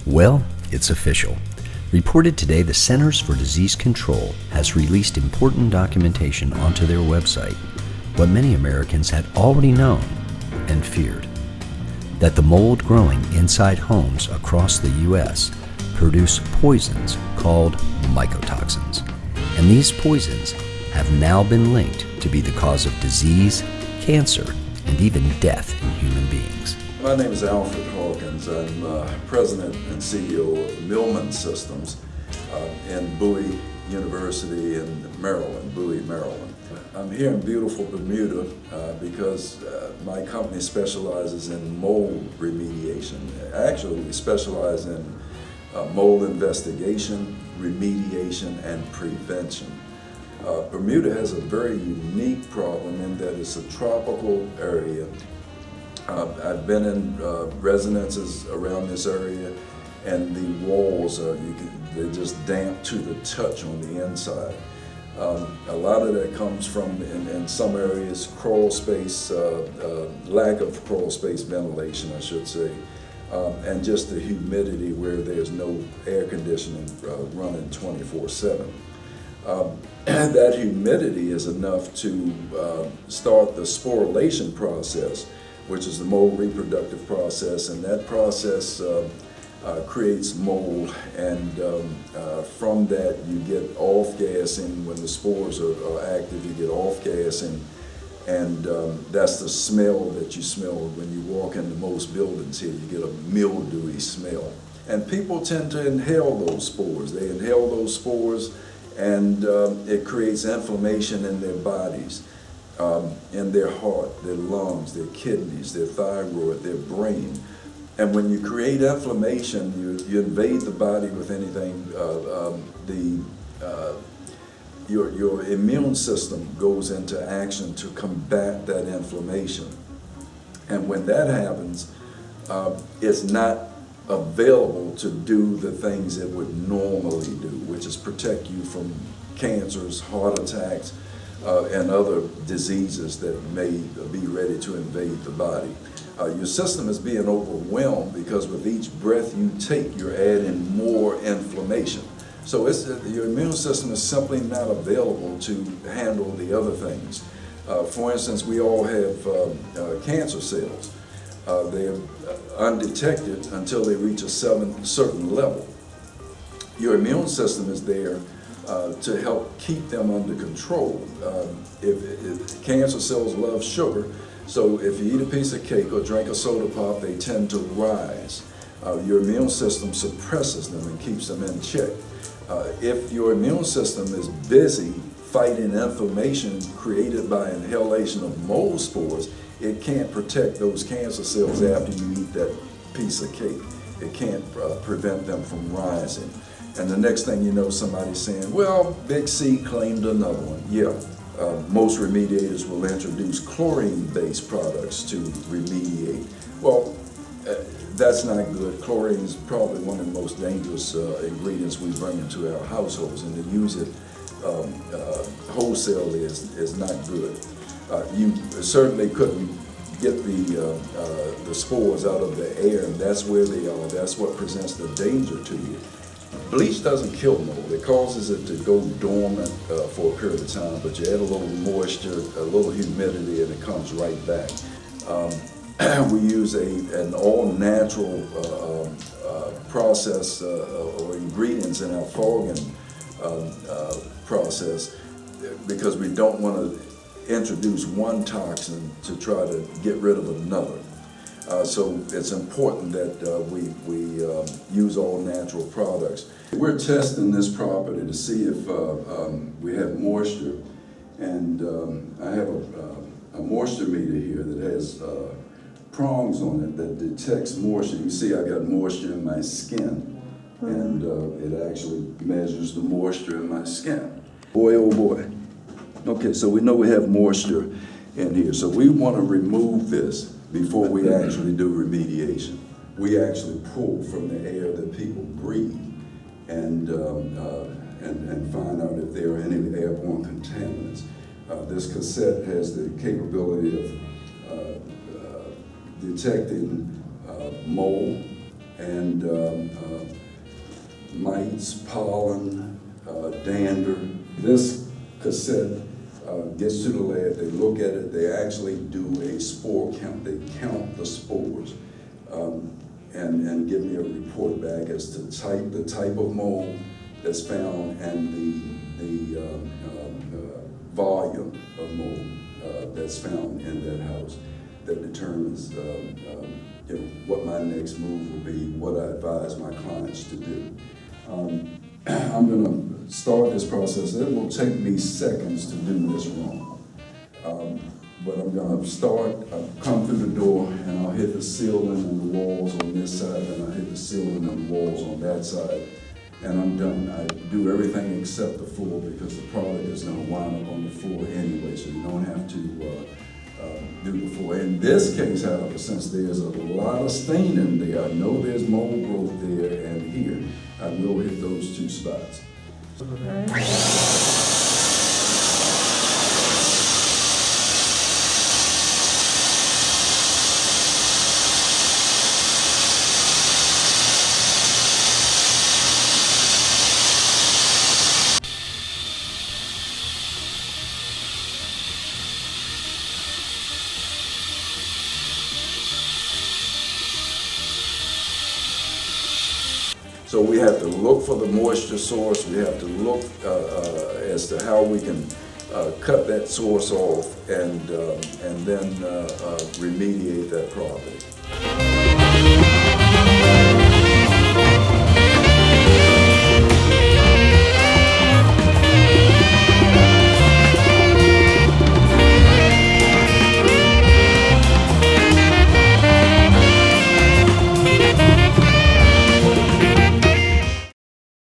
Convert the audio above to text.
Well, it's official. Reported today, the Centers for Disease Control has released important documentation onto their website, what many Americans had already known and feared, that the mold growing inside homes across the U.S. produce poisons called mycotoxins, and these poisons have now been linked to be the cause of disease, cancer, and even death in human beings. My name is Alfred Hawkins. I'm President and CEO of Millman Systems in Bowie University in Maryland, Bowie, Maryland. I'm here in beautiful Bermuda because my company specializes in mold remediation. Actually, we specialize in mold investigation, remediation, and prevention. Bermuda has a very unique problem in that it's a tropical area. I've been in residences around this area, and the walls they're just damp to the touch on the inside. A lot of that comes from, in some areas, crawl space, lack of crawl space ventilation, I should say, and just the humidity where there's no air conditioning running 24/7. That humidity is enough to start the sporulation process, which is the mold reproductive process, and that process creates mold, and from that you get off-gassing. When the spores are active, you get off-gassing, and that's the smell that you smell when you walk into most buildings here. You get a mildewy smell. And people tend to inhale those spores. They inhale those spores, and it creates inflammation in their bodies. In their heart, their lungs, their kidneys, their thyroid, their brain. And when you create inflammation, you invade the body with anything, your immune system goes into action to combat that inflammation. And when that happens, it's not available to do the things it would normally do, which is protect you from cancers, heart attacks, and other diseases that may be ready to invade the body. Your system is being overwhelmed because with each breath you take, you're adding more inflammation. So your immune system is simply not available to handle the other things. For instance, we all have cancer cells. They're undetected until they reach a certain level. Your immune system is there to help keep them under control. If cancer cells love sugar, so if you eat a piece of cake or drink a soda pop, they tend to rise. Your immune system suppresses them and keeps them in check. If your immune system is busy fighting inflammation created by inhalation of mold spores, it can't protect those cancer cells after you eat that piece of cake. It can't prevent them from rising. And the next thing you know, somebody's saying, well, Big C claimed another one. Yeah, most remediators will introduce chlorine-based products to remediate. Well, that's not good. Chlorine is probably one of the most dangerous ingredients we bring into our households, and to use it wholesale is not good. You certainly couldn't get the spores out of the air, and that's where they are. That's what presents the danger to you. Bleach doesn't kill mold. It causes it to go dormant for a period of time, but you add a little moisture, a little humidity, and it comes right back. We use an all-natural process or ingredients in our fogging process because we don't want to introduce one toxin to try to get rid of another. So it's important that we use all natural products. We're testing this property to see if we have moisture, and I have a moisture meter here that has prongs on it that detects moisture. You see I got moisture in my skin, and it actually measures the moisture in my skin. Boy, oh boy. Okay, so we know we have moisture in here, so we want to remove this before we actually do remediation. We actually pull from the air that people breathe and find out if there are any airborne contaminants. This cassette has the capability of detecting mold and mites, pollen, dander. This cassette gets to the lab, they look at it, they actually do a spore count, they count the spores and give me a report back as to the type of mold that's found and the volume of mold that's found in that house. That determines you know, what my next move will be, what I advise my clients to do. I'm going to start this process. It will take me seconds to do this wrong. But I'm going to start, I'll come through the door and I'll hit the ceiling and the walls on this side, and I'll hit the ceiling and the walls on that side, and I'm done. I do everything except the floor because the product is going to wind up on the floor anyway, so you don't have to do the floor. In this case, however, since there's a lot of staining there, I know there's mold growth there and here, I will hit those two spots. So we have to look for the moisture source. We have to look as to how we can cut that source off and then remediate that property.